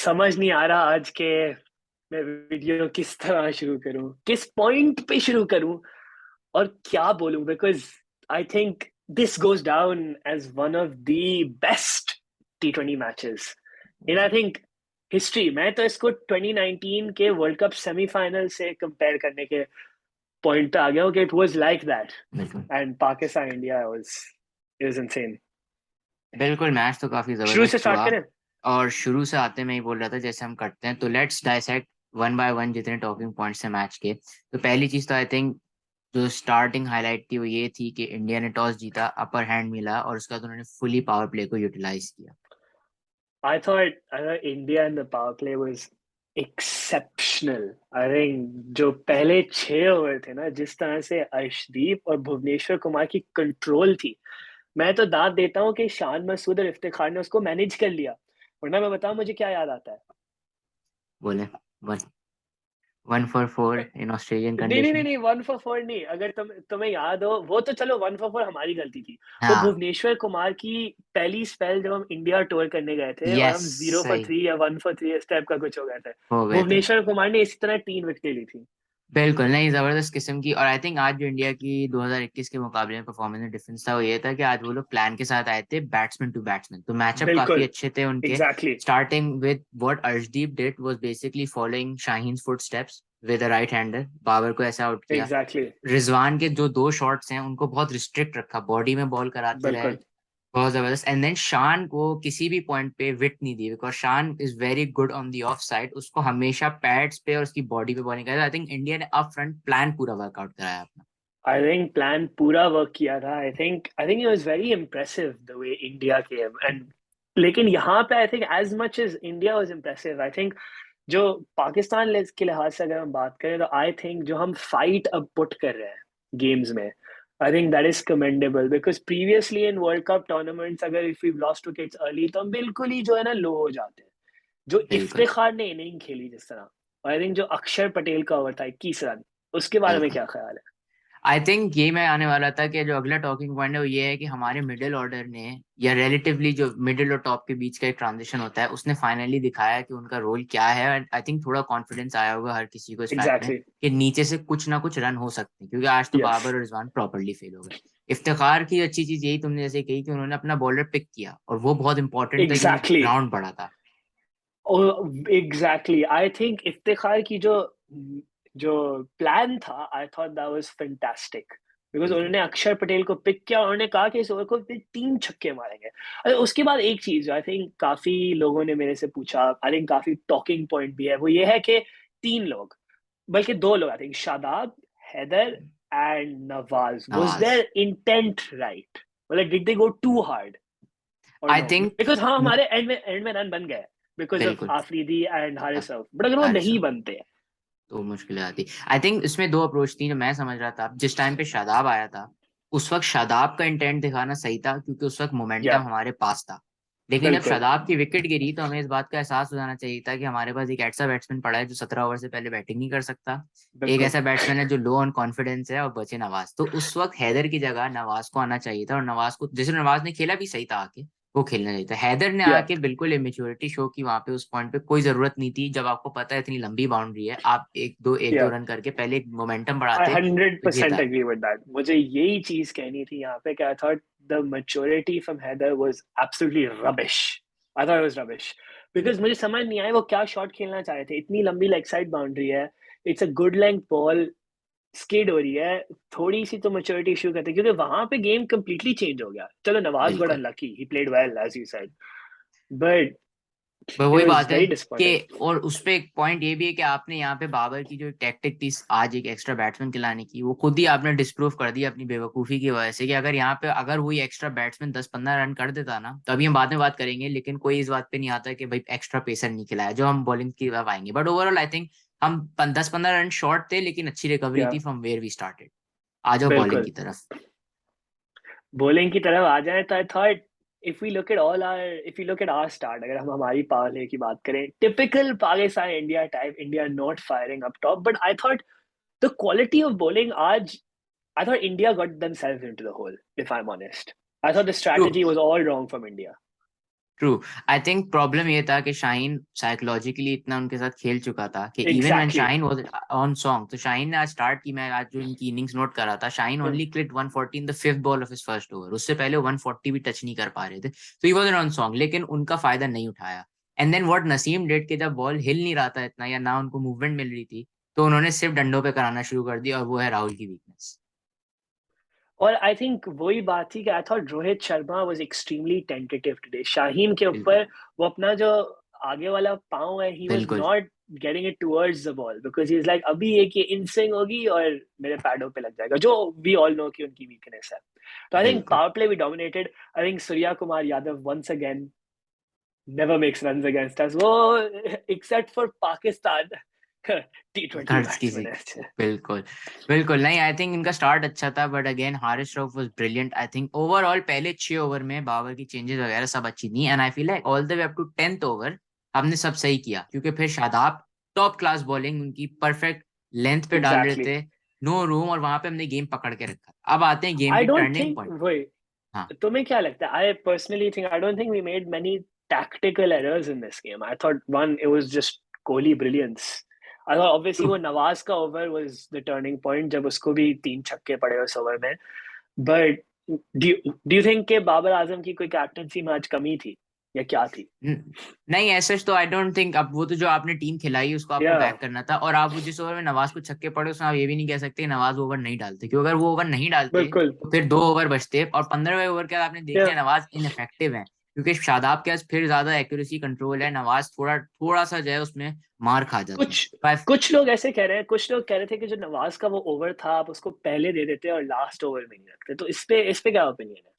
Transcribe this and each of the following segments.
समझ नहीं आ रहा आज के मैं वीडियो किस तरह शुरू करूं, किस पॉइंट पे शुरू करूं और क्या बोलूं, because I think this goes down as one of the best T20 matches in I think history. मैं तो इसको 2019 के वर्ल्ड कप सेमीफाइनल से कंपेयर करने के पॉइंट पे आ गया हूँ कि इट वाज लाइक दैट बिल्कुल। And Pakistan India was it was insane. बिल्कुल, मैच तो काफी शुरू से जबरदस्त स्टार्ट हुआ। करें। और शुरू से आते मैं ही बोल रहा था जैसे हम करते हैं, तो let's dissect one by one जितने टॉकिंग पॉइंट्स हैं मैच के। तो पहली चीज तो आई थिंक जो स्टार्टिंग हाईलाइट थी वो ये थी कि इंडिया ने टॉस जीता, अपर हैंड मिला और उसके बाद उन्होंने फुली पावर प्ले को यूटिलाइज किया। I thought India in the power play was exceptional. I think जो पहले 6 ओवर थे ना, जिस तरह से अर्शदीप और भुवनेश्वर कुमार की कंट्रोल थी, मैं तो दाद देता हूँ कि शान मसूद और इफ्तिखार ने उसको मैनेज कर लिया। वरना मैं बताऊं मुझे क्या याद आता है। बोले, वन 1 for 4 इन ऑस्ट्रेलियन नहीं नहीं नहीं कंडीशन। नहीं, 1 for 4 नहीं। अगर तुम्हें याद हो, वो तो चलो 1 for 4 हमारी गलती थी। वो हाँ। भुवनेश्वर कुमार की पहली स्पेल जब हम इंडिया टूर करने गए थे और यस, हम जीरो फॉर सही। थ्री या 1 for 3 इस टाइप का कुछ हो गए थे। हो गए थे। भुवनेश्वर कुमार ने इसी तरह 3 विकेटें ली थी। बिल्कुल नहीं, जबरदस्त किस्म की। और आई थिंक आज जो इंडिया की 2021 के मुकाबले में परफॉर्मेंस में डिफरेंस था वो ये था कि आज वो लोग प्लान के साथ आए थे, बैट्समैन टू बैट्समैन, तो मैचअप काफी बिल्कुल। अच्छे थे उनके। Exactly starting with what Arshdeep did was basically following Shaheen footsteps with a right hander, Babar को ऐसा आउट किया। एग्जैक्टली। रिजवान के जो दो शॉट्स हैं उनको बहुत रिस्ट्रिक्ट रखा, बॉडी में बॉल कराते रहे। बिल्कुल बहुत जबरदस्त। एंड देन शान को किसी भी पॉइंट पे विट नहीं दी, बिकॉज शान is very good on the of side, उसको हमेशा पैड्स पे और उसकी बॉडी पे बॉलिंग कराई। आई थिंक इंडिया ने अप फ्रंट प्लान पूरा वर्कआउट कराया अपना। आई थिंक प्लान पूरा वर्क किया था। I think it was very impressive the way India came and लेकिन यहाँ पे I think as much as India was impressive, I think जो पाकिस्तान के लिहाज से अगर हम बात करें तो आई थिंक जो हम फाइट अब पुट कर रहे हैं गेम्स में, I think that is commendable. Because previously in world cup tournaments अगर if we lost wickets early तो हम बिल्कुल ही जो है ना लो हो जाते हैं। जो बिल्कुल। इफ्तिखार ने इनिंग खेली जिस तरह, आई थिंक जो अक्षर पटेल का ओवर था 21 रन, उसके बारे में बिल्कुल। क्या ख्याल है। आई थिंक ये मैं आने वाला था कि जो अगला टॉकिंग पॉइंट है वो ये है कि हमारे मिडिल ऑर्डर ने, या रिलेटिवली जो मिडिल और टॉप के बीच का एक ट्रांजिशन होता है, उसने फाइनली दिखाया कि उनका रोल क्या है। एंड आई थिंक थोड़ा कॉन्फिडेंस आया होगा हर किसी को इस फैक्ट में एग्जैक्टली। कि नीचे से कुछ ना कुछ रन हो सकते हैं, क्योंकि आज तो यस। बाबर और रिजवान प्रॉपरली फेल हो गए। इफ्तिखार की अच्छी चीज यही तुमने जैसे कही कि उन्होंने अपना बॉलर पिक किया, और वो बहुत इंपॉर्टेंट था क्योंकि एग्जैक्टली। ग्राउंड बड़ा था। एग्जैक्टली आई थिंक इफ्तिखार की जो जो प्लान था, I thought that was fantastic. Because बिल्कुल। उन्होंने अक्षर पटेल को पिक किया, उन्होंने कहा कि इस ओवर को 3 छक्के मारेंगे। और उसके बाद एक चीज आई थिंक काफी लोगों ने मेरे से पूछा, आई थिंक काफी टॉकिंग पॉइंट भी है, वो ये है कि 3 लोग, बल्कि 2 लोग, I think Shadab, Haider and Nawaz, was Nawaz. Their intent right? मतलब did they go too hard और आई नो? थिंक। बिकॉज हाँ, हमारे एंड में रन बन गए बिकॉज ऑफ बिल्कुल। आफरीदी एंड हारिस रऊफ, बट अगर वो हारिस। नहीं बनते। तो मुश्किलें आती। आई थिंक इसमें दो अप्रोच थी जो मैं समझ रहा था जिस टाइम पे शादाब आया था। उस वक्त शादाब का इंटेंट दिखाना सही था क्योंकि उस वक्त या मोमेंटम हमारे पास था। लेकिन जब बिल्कुल शादाब की विकेट गिरी तो हमें इस बात का एहसास हो जाना चाहिए था कि हमारे पास एक ऐसा बैट्समैन पड़ा है जो 17 ओवर से पहले बैटिंग नहीं कर सकता। एक बिल्कुल। ऐसा बैट्समैन है जो लो ऑन कॉन्फिडेंस है, और बचे नवाज। तो उस वक्त हैदर की जगह नवाज को आना चाहिए था, और नवाज को, जैसे नवाज ने खेला भी सही था आके, वो खेलना चाहिए था। हैदर ने या आके बिल्कुल इमेच्योरिटी शो की वहां पे, उस पॉइंट पे कोई जरूरत नहीं थी। जब आपको पता है इतनी लंबी बाउंड्री है, आप एक दो या रन करके पहले एक मोमेंटम आई बढ़ाते हंड्रेड तो ये परसेंट था। Agree with that. मुझे यही चीज कहनी थी यहाँ पे कि I thought the maturity from Haider was absolutely rubbish. I thought it was rubbish because बिल्कुल। मुझे समझ नहीं आया वो क्या शॉट खेलना चाह रहे थे। इतनी लंबी लेग साइड बाउंड्री है, it's a good length ball, skid हो रही है, थोड़ी सी तो मेच्योरिटी इशू करते, क्योंकि वहां पे गेम कंप्लीटली चेंज हो गया। चलो नवाज गॉट बिल्कुल। Unlucky, he played well as you said, but पर इट वही वाज बात है वेरी कि, डिसअपॉइंटिंग। और उस पे एक पॉइंट ये भी है कि आपने यहाँ पे बाबर की जो टैक्टिक थी आज एक एक्स्ट्रा बैट्समैन के लाने की, वो खुद ही आपने डिस्प्रूव कर दिया अपनी बेवकूफी की वजह से, कि अगर यहाँ पे अगर वही एक्स्ट्रा बैट्समैन 10-15 रन कर देता ना, तो अभी हम बाद में बात करेंगे, लेकिन कोई इस बात पे नहीं आता कि भाई एक्स्ट्रा पेसर नहीं खिलाया, जो हम बॉलिंग की तरफ आएंगे। बट ओवरऑल आई थिंक हम 10-15 रन शॉर्ट थे, लेकिन अच्छी रिकवरी या थी फ्रॉम वेयर वी स्टार्टेड। आ जाओ बॉलिंग बिल्कुल। की तरफ। बॉलिंग की तरफ आ जाए तो I thought if we look at our start, अगर हम हमारी पावर प्ले की बात करें, typical Pakistan India type, India not firing up top, but I thought the quality of bowling आज, I thought India got themselves into the hole, if I'm honest. I thought the strategy was all wrong from India. True. I think problem ये था कि Shaheen psychologically इतना उनके साथ खेल चुका था कि even when exactly Shaheen was on song, तो शाहीन ने आज स्टार्ट की, मैं आज जो इनकी इनिंग्स नोट कर रहा था, Shaheen only click 140 in the fifth ball of his first over, उससे पहले 140 भी टच नहीं कर पा रहे थे, तो ही वाज ऑन सॉन्ग, लेकिन उनका फायदा नहीं उठाया। And then what Naseem did कि जब बॉल हिल नहीं रहा था इतना या ना उनको मूवमेंट मिल रही थी, तो उन्होंने सिर्फ डंडों पे कराना शुरू कर दिया, और वो है राहुल की वीकनेस। और आई थिंक वही बात थी कि I thought Rohit Sharma was extremely tentative today Shaheen के बिल्कुल। ऊपर। वो अपना जो आगे वाला पाँव है, ही वाज बिल्कुल। Not getting it towards the ball because he is like अभी एक ये इन स्विंग होगी और मेरे पैडों पे लग जाएगा, जो वी ऑल नो कि उनकी वीकनेस है। तो आई थिंक बिल्कुल। Power play we dominated. I think Surya Kumar Yadav once again never makes runs against us वो, except for Pakistan T20 हर किसी। batsman है। बिल्कुल। बिल्कुल नहीं, आई थिंक इनका स्टार्ट अच्छा था, but again Haris Rauf was brilliant. I think overall पहले 6 ओवर में बाबर की चेंजेस वगैरह सब अच्छी थी, and I feel like all the way up to 10th over हमने सब सही किया, क्योंकि फिर शादाब टॉप क्लास बॉलिंग उनकी परफेक्ट लेंथ पे डाल रहे Exactly. थे, नो रूम, और वहां पे हमने गेम पकड़ के रखा। अब आते हैं गेम I की don't टर्निंग think पॉइंट। वही, हाँ। तुम्हें क्या लगता है? I personally think I don't think we made many tactical errors in this game. I thought one, it was just Kohli brilliance. I thought obviously वो नवाज का over was the turning point जब उसको भी 3 छक्के पड़े उस ओवर में। But do you think कि बाबर आजम की कोई कैप्टनसी में आज कमी थी या क्या थी? नहीं, ऐसा तो आई डोंट थिंक। अब वो तो जो आपने टीम खिलाई उसको आपको Yeah, बैक करना था, और आप वो जिस ओवर में नवाज को छक्के पड़े उसमें आप ये भी नहीं कह सकते कि नवाज ओवर नहीं डालते, क्योंकि अगर वो ओवर नहीं डालते बिल्कुल। तो फिर 2 ओवर बचते, और 15वें ओवर के बाद आपने देख Yeah. लिया नवाज इनफेक्टिव है, क्योंकि शादाब के पास फिर ज्यादा एक्यूरेसी कंट्रोल है, नवाज थोड़ा थोड़ा सा जो है उसमें मार खा जाता है। कुछ कुछ लोग ऐसे कह रहे हैं, कुछ लोग कह रहे थे कि जो नवाज का वो ओवर था आप उसको पहले दे देते और लास्ट ओवर में नहीं रखते, तो इस पे क्या ओपिनियन है?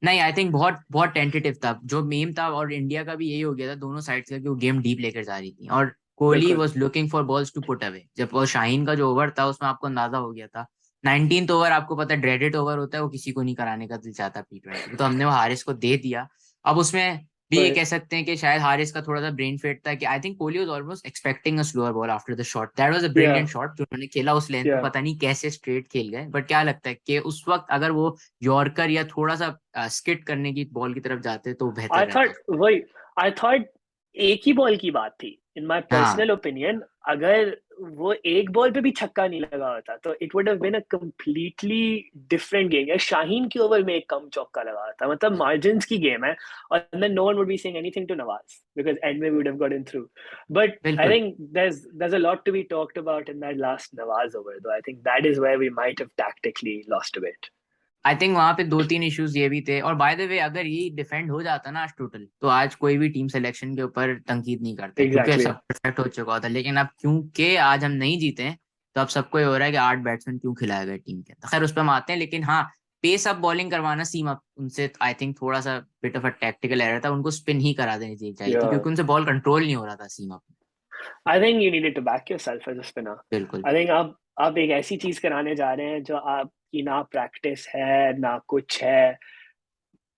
नहीं, आई थिंक बहुत बहुत टेंटेटिव था जो मेम था, और इंडिया का भी यही हो गया था दोनों साइड से कि वो गेम डीप लेकर जा रही थी, और कोहली बिल्कुल। Was looking for balls to put away. जब वो शाहीन का जो ओवर था उसमें आपको अंदाजा हो गया था, 19th ओवर आपको पता है ड्रेडेड ओवर होता है, वो किसी को नहीं कराने का दिल चाहता T20 में, तो हमने वो हारिस को दे दिया। अब उसमें भी ये वही। कह सकते हैं कि शायद हारिस का थोड़ा सा ब्रेन फेट था, कि I think Kohli was almost expecting a slower ball after the shot, that was a या ब्रिलियंट शॉट जो उन्होंने खेला उस लेंथ पे, या पता नहीं कैसे स्ट्रेट खेल गए, बट क्या लगता है कि उस वक्त अगर वो यॉर्कर या थोड़ा सा स्किट करने की बॉल की तरफ जाते तो बेहतर आई रहता। थॉट वही, आई थॉट एक ही बॉल की बात थी इन माय हाँ। Personal opinion. अगर वो एक बॉल पे भी छक्का नहीं लगा होता तो it would have been a completely different game. या शाहीन के ओवर में एक कम चौका लगा होता, मतलब मार्जिन्स की गेम है, और then no one would be saying anything to Nawaz because end में we would have gotten through. But I बिल्कुल। Think there's a lot to be talked about in that last Nawaz over, though I think that is where we might have tactically lost a bit. I think वहां पे 2-3 issues ये भी थे, और by the way अगर ये defend हो जाता ना आज टोटल, तो आज कोई भी टीम सिलेक्शन के ऊपर तनकीद नहीं करता है, क्योंकि Exactly. सब परफेक्ट हो चुका होता। लेकिन अब क्योंकि आज हम नहीं जीते, तो अब सबको ये हो रहा है कि 8 बैट्समैन क्यों खिलाए गए टीम के, तो खैर उस पर हम आते हैं। लेकिन हाँ, पेस अप बॉलिंग करवाना सीम अप उनसे आई थिंक थोड़ा सा bit of a tactical error था, उनको स्पिन ही करा देनी चाहिए थी, Yeah. क्योंकि उनसे बॉल कंट्रोल नहीं हो रहा था सीम up. I think you needed to back yourself as a spinner. बिल्कुल। I think आप एक ऐसी चीज कराने जा रहे हैं जो आपकी ना प्रैक्टिस है ना कुछ है,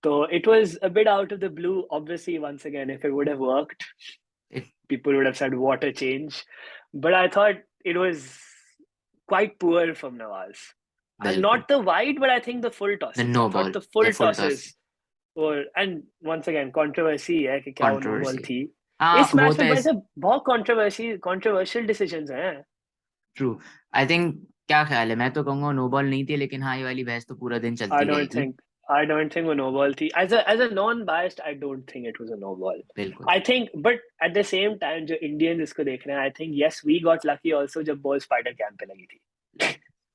तो it was a bit out of the blue. Obviously, once again, if it would have worked, people would have said what a change. But I thought it was quite poor from Nawaz. And बिल्कुल। not the wide, but I think the full the tosses. I no thought ball, the the full full toss. tosses were, and once again, controversy है कि क्या वो no ball controversy. थी। हाँ इस वो match तो में वैसे बहुत कंट्रोवर्शियल डिसीजंस हैं। ट्रू। आई थिंक, क्या ख्याल है? मैं तो कहूंगा नो बॉल नहीं थी, लेकिन हाँ ये वाली बहस तो पूरा दिन I चलती don't रहेगी। think I don't think वो no ball थी. As a non-biased, I don't think it was a no ball. बिल्कुल। I think, but at the same time, जो Indians इसको देख रहे हैं, I think yes, we got lucky also जब ball spider cam पे लगी थी.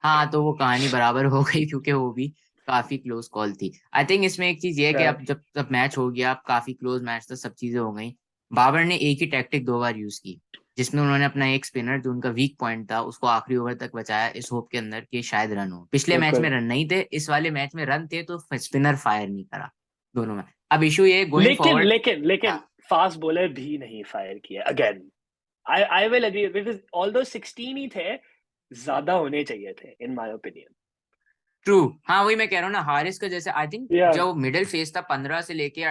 हाँ तो वो कहानी बराबर हो गई, क्योंकि वो भी काफी क्लोज कॉल थी। आई थिंक इसमें एक चीज ये है कि Yeah, अब जब जब मैच हो गया, अब काफी क्लोज मैच था, सब चीजें हो गई, बाबर ने एक ही टैक्टिक 2 बार यूज की, जिसमें उन्होंने अपना एक स्पिनर जो उनका वीक पॉइंट था उसको आखिरी ओवर तक बचाया, इस होप के अंदर कि शायद रन हो। पिछले मैच में बिल्कुल। रन नहीं थे, इस वाले मैच में रन थे, तो स्पिनर फायर नहीं करा दोनों में। अब इशू ये गोइंग लेकिन फॉरवर्ड। लेकिन लेकिन फास्ट बॉलर भी नहीं फायर किए again. I will agree because although 16 ही थे, ज्यादा होने चाहिए थे in my opinion. ट्रू। हाँ वही मैं कह रहा हूँ ना, हारिस का जैसे आई थिंक Yeah, जो मिडिल फेज था 15 से लेके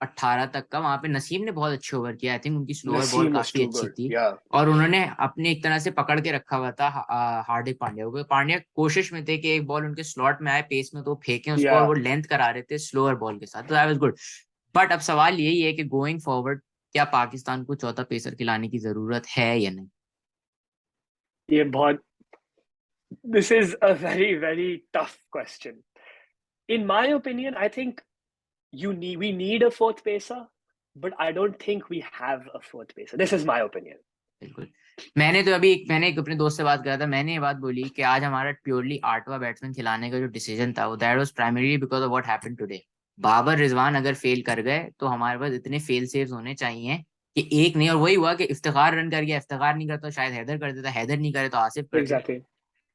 18 तक का, वहां पे नसीम ने बहुत अच्छे ओवर किया, आई थिंक उनकी स्लोअर बॉल Naseem was काफी too अच्छी good. थी, Yeah, और उन्होंने अपने एक तरह से पकड़ के रखा हुआ था हार्दिक पांड्या को। पांड्या कोशिश में थे कि एक बॉल उनके स्लॉट में आए पेस में तो फेंकें उसको, और yeah. वो लेंथ करा रहे थे स्लोअर बॉल के साथ, तो आई वाज गुड। बट अब सवाल यही है कि गोइंग फॉरवर्ड क्या पाकिस्तान को चौथा पेसर खिलाने की जरूरत है या नहीं? ये बहुत This is a very, very tough question. In my opinion, I think we need a fourth pacer, but I don't think we have a fourth pacer. This is my opinion. बिल्कुल। मैंने एक अपने दोस्त से बात करा था, मैंने ये बात बोली कि आज हमारा प्योरली आठवां बैट्समैन खिलाने का जो डिसीजन था वो that was primary because of what happened today. Babar Rizwan अगर फेल कर गए तो हमारे पास इतने फेल सेव्स होने चाहिए कि एक नहीं, और वही हुआ कि इफ्तिखार रन कर गया, इफ्तिखार नहीं करता तो शायद हैदर कर देता, हैदर नहीं करे तो आसिफ कर दे। Exactly.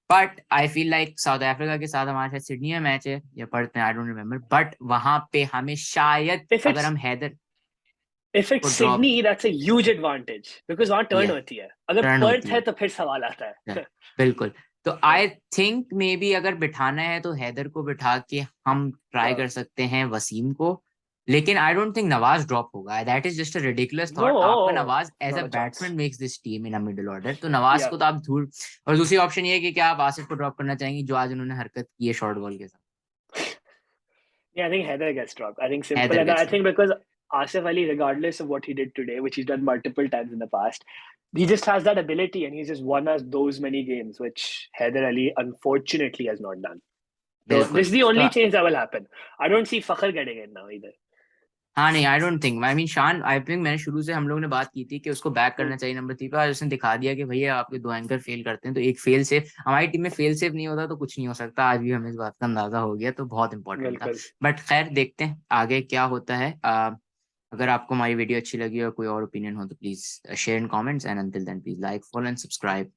But I feel like south Africa के साथ हमारे शायद सिडनी में मैच है या पर्थ में, आई डोंट रिमेम्बर, बट वहां पे हमें शायद If अगर it's हम हैदर if it's को drop, Sydney, that's a huge advantage because वहां टर्न या होती है. अगर टर्न पर्थ होती है है, तो फिर सवाल आता yeah, है. बिल्कुल। तो आई थिंक मे बी अगर बिठाना है तो हैदर को बिठा के हम ट्राई कर सकते हैं वसीम को, लेकिन I don't think Nawaz drop होगा। That is just a ridiculous thought. आपका No, Nawaz as a not a chance. Batsman makes this team in a middle order, तो नवाज Yeah. को तो आप दूर। और दूसरी ऑप्शन ये है कि क्या आप आसिफ को ड्रॉप करना चाहेंगे जो आज उन्होंने हरकत की है शॉर्ट बॉल के साथ? Yeah, I think Heather gets dropped. I think simple. Haider And I gets drop. think because Asif Ali, regardless of what he did today, which he's done multiple times in the past, he just has that ability and he's just won us those many games, which Heather Ali unfortunately has not done. So बिल्कुल। this is the तो only change that will happen. I don't see Fakhr getting in now either. हाँ नहीं, आई don't think, I mean शान, I think मैंने शुरू से हम लोग ने बात की थी कि उसको बैक Hmm, करना चाहिए नंबर 3 पे, आज उसने दिखा दिया कि भैया आपके दो एंकर फेल करते हैं तो एक फेल सेफ, हमारी टीम में फेल सेफ नहीं होता तो कुछ नहीं हो सकता। आज भी हमें इस बात का अंदाजा हो गया, तो बहुत इंपॉर्टेंट था। बिल्कुल बट खैर देखते हैं आगे क्या होता है। अगर आपको हमारी वीडियो अच्छी लगी और कोई और ओपिनियन हो तो please share in comments, and until then please like follow and subscribe.